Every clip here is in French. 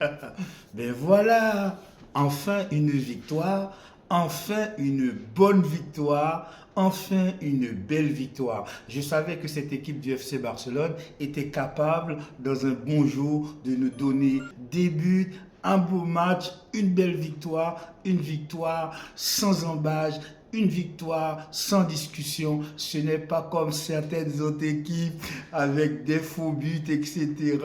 Ben voilà, enfin une victoire, enfin une bonne victoire, enfin une belle victoire. Je savais que cette équipe du FC Barcelone était capable, dans un bon jour, de nous donner des buts, un beau match, une victoire sans embâche, une victoire sans discussion. Ce n'est pas comme certaines autres équipes avec des faux buts, etc.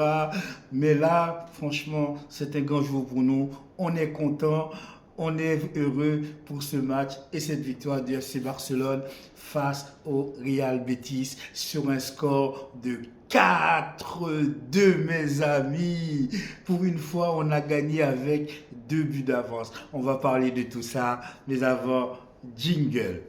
Mais là, franchement, c'est un grand jour pour nous. On est content, on est heureux pour ce match et cette victoire du FC Barcelone face au Real Betis sur un score de 4-2, mes amis. Pour une fois, on a gagné avec 2 buts d'avance. On va parler de tout ça, mais avant, jingle.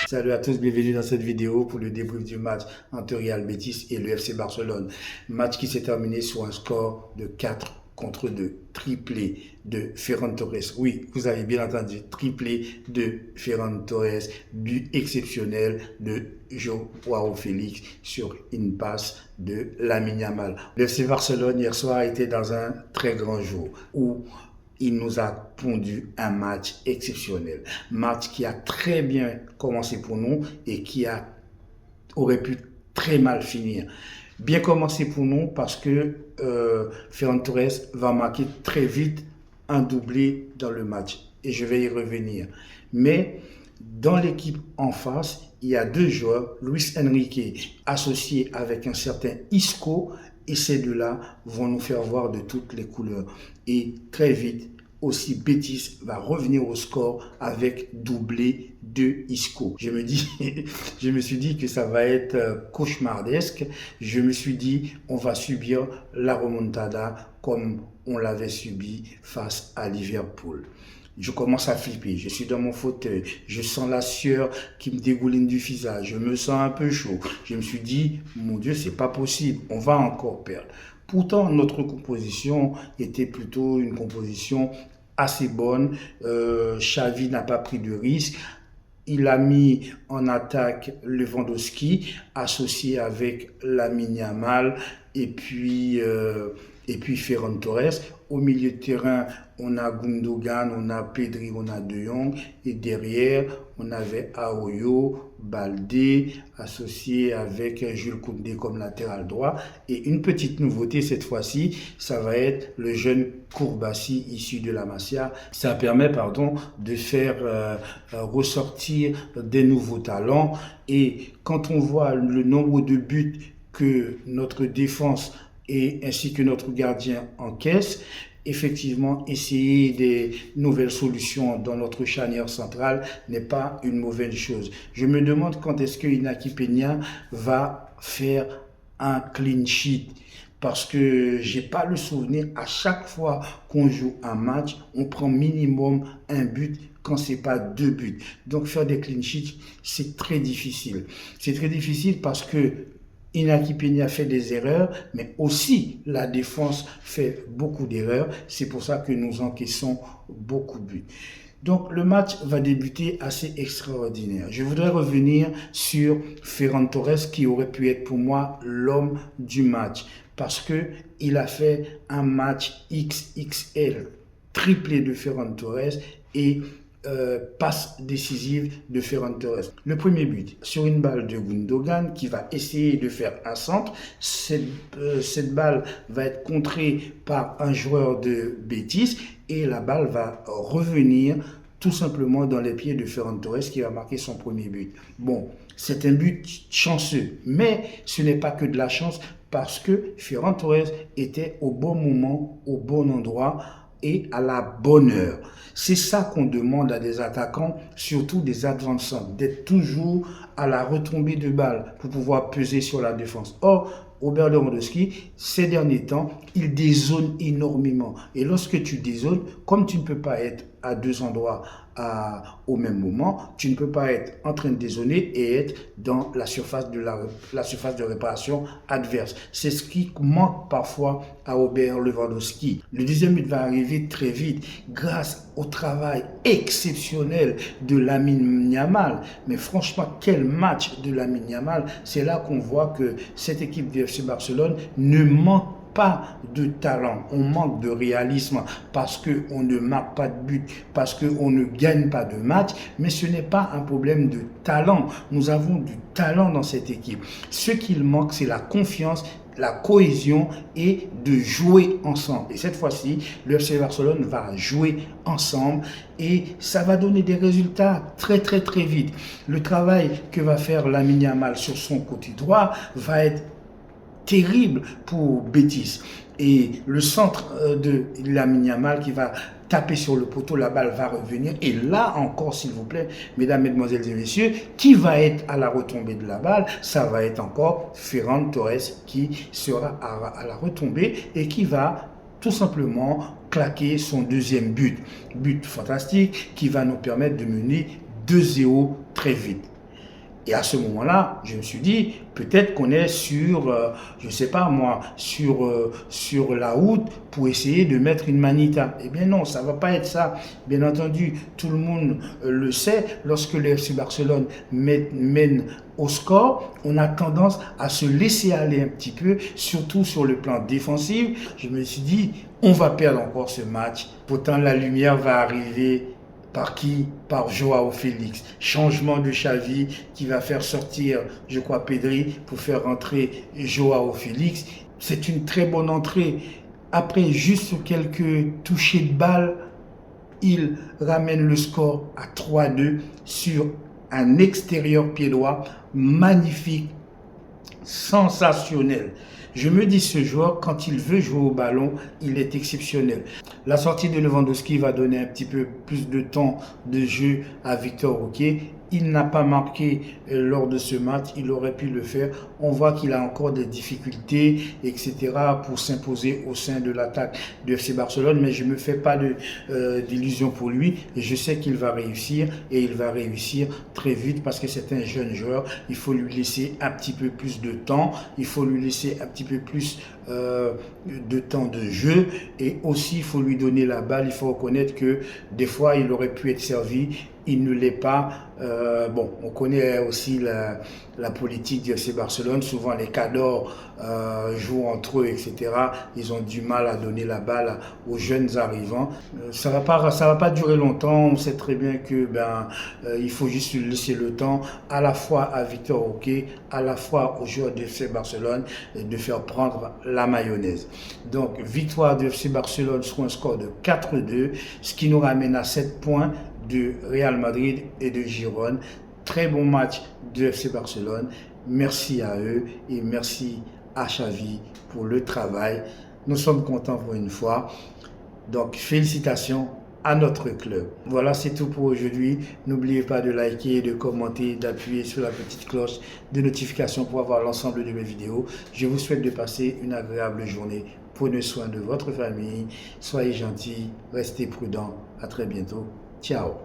Salut à tous, bienvenue dans cette vidéo pour le débrief du match entre Real Betis et le FC Barcelone. Match qui s'est terminé sur un score de 4-2, triplé de Ferran Torres. Oui, vous avez bien entendu, triplé de Ferran Torres, but exceptionnel de João Félix sur une passe de Lamine Yamal. Le FC Barcelone hier soir était dans un très grand jour où il nous a pondu un match exceptionnel. Match qui a très bien commencé pour nous et qui aurait pu très mal finir. Bien commencé pour nous parce que Ferran Torres va marquer très vite un doublé dans le match. Et je vais y revenir. Mais dans l'équipe en face, il y a 2 joueurs, Luis Enrique associé avec un certain Isco, et ces deux-là vont nous faire voir de toutes les couleurs. Et très vite, aussi Betis va revenir au score avec doublé de Isco. Je me suis dit que ça va être cauchemardesque. Je me suis dit, on va subir la remontada comme on l'avait subi face à Liverpool. Je commence à flipper, je suis dans mon fauteuil, je sens la sueur qui me dégouline du visage, je me sens un peu chaud. Je me suis dit, mon Dieu, c'est pas possible, on va encore perdre. Pourtant, notre composition était plutôt une composition assez bonne. Xavi n'a pas pris de risque. Il a mis en attaque Lewandowski, associé avec Lamine Yamal et puis Ferran Torres. Au milieu de terrain, on a Gundogan, on a Pedri, on a De Jong. Et derrière, on avait Aoyo, Baldé, associé avec Jules Koundé comme latéral droit. Et une petite nouveauté cette fois-ci, ça va être le jeune Kourbassi issu de la Masia. Ça permet, de faire ressortir des nouveaux talents. Et quand on voit le nombre de buts que notre défense et ainsi que notre gardien encaisse, effectivement, essayer des nouvelles solutions dans notre charnière centrale n'est pas une mauvaise chose. Je me demande quand est-ce que Inaki Peña va faire un clean sheet. Parce que j'ai pas le souvenir, à chaque fois qu'on joue un match, on prend minimum un but quand c'est pas 2 buts. Donc faire des clean sheets, c'est très difficile. C'est très difficile parce que Inaki Peña fait des erreurs, mais aussi la défense fait beaucoup d'erreurs. C'est pour ça que nous encaissons beaucoup de buts. Donc le match va débuter assez extraordinaire. Je voudrais revenir sur Ferran Torres qui aurait pu être pour moi l'homme du match parce que il a fait un match XXL, triplé de Ferran Torres et passe décisive de Ferran Torres. Le premier but, sur une balle de Gundogan qui va essayer de faire un centre. Cette balle va être contrée par un joueur de Betis et la balle va revenir tout simplement dans les pieds de Ferran Torres qui va marquer son premier but. Bon, c'est un but chanceux, mais ce n'est pas que de la chance parce que Ferran Torres était au bon moment, au bon endroit et à la bonne heure. C'est ça qu'on demande à des attaquants, surtout des advançants, d'être toujours à la retombée de balle pour pouvoir peser sur la défense. Or, Robert Lewandowski, ces derniers temps, il dézone énormément. Et lorsque tu dézones, comme tu ne peux pas être à deux endroits au même moment, tu ne peux pas être en train de dézonner et être dans la surface de réparation adverse. C'est ce qui manque parfois à Robert Lewandowski. Le deuxième but va arriver très vite grâce au travail exceptionnel de Lamine Yamal. Mais franchement, quel match de Lamine Yamal! C'est là qu'on voit que cette équipe du FC Barcelone ne manque pas de talent, on manque de réalisme parce qu'on ne marque pas de but, parce qu'on ne gagne pas de match, mais ce n'est pas un problème de talent. Nous avons du talent dans cette équipe. Ce qu'il manque, c'est la confiance, la cohésion et de jouer ensemble. Et cette fois-ci, le FC Barcelone va jouer ensemble et ça va donner des résultats très vite. Le travail que va faire Lamine Yamal sur son côté droit va être terrible pour Betis. Et le centre de Lamine Yamal qui va taper sur le poteau, la balle va revenir. Et là encore, s'il vous plaît, mesdames, mesdemoiselles et messieurs, qui va être à la retombée de la balle? Ça va être encore Ferran Torres qui sera à la retombée et qui va tout simplement claquer son deuxième but. But fantastique qui va nous permettre de mener 2-0 très vite. Et à ce moment-là, je me suis dit, peut-être qu'on est sur, je ne sais pas moi, sur la route pour essayer de mettre une manita. Eh bien non, ça ne va pas être ça. Bien entendu, tout le monde le sait, lorsque le FC Barcelone mène au score, on a tendance à se laisser aller un petit peu, surtout sur le plan défensif. Je me suis dit, on va perdre encore ce match. Pourtant, la lumière va arriver. Par qui? Par Joao Félix. Changement de Xavi qui va faire sortir, je crois, Pedri pour faire rentrer Joao Félix. C'est une très bonne entrée. Après juste quelques touchés de balle, il ramène le score à 3-2 sur un extérieur pied droit magnifique, sensationnel. Je me dis, ce joueur, quand il veut jouer au ballon, il est exceptionnel. La sortie de Lewandowski va donner un petit peu plus de temps de jeu à Victor Roque. Il n'a pas marqué lors de ce match, il aurait pu le faire. On voit qu'il a encore des difficultés, etc. pour s'imposer au sein de l'attaque du FC Barcelone. Mais je ne me fais pas d'illusions pour lui. Et je sais qu'il va réussir et il va réussir très vite parce que c'est un jeune joueur. Il faut lui laisser un petit peu plus de temps. Il faut lui laisser un petit peu plus de temps de jeu. Et aussi, il faut lui donner la balle. Il faut reconnaître que des fois, il aurait pu être servi. Il ne l'est pas. Bon, on connaît aussi la politique du FC Barcelone. Souvent, les cadors jouent entre eux, etc. Ils ont du mal à donner la balle aux jeunes arrivants. Ça va pas durer longtemps. On sait très bien que il faut juste laisser le temps à la fois à Victor Roque, à la fois aux joueurs du FC Barcelone de faire prendre la mayonnaise. Donc, victoire du FC Barcelone sur un score de 4-2, ce qui nous ramène à 7 points de Real Madrid et de Girone. Très bon match du FC Barcelone. Merci à eux et merci à Xavi pour le travail. Nous sommes contents pour une fois. Donc, félicitations à notre club. Voilà, c'est tout pour aujourd'hui. N'oubliez pas de liker, de commenter, d'appuyer sur la petite cloche de notification pour avoir l'ensemble de mes vidéos. Je vous souhaite de passer une agréable journée. Prenez soin de votre famille. Soyez gentils, restez prudents. À très bientôt. Ciao.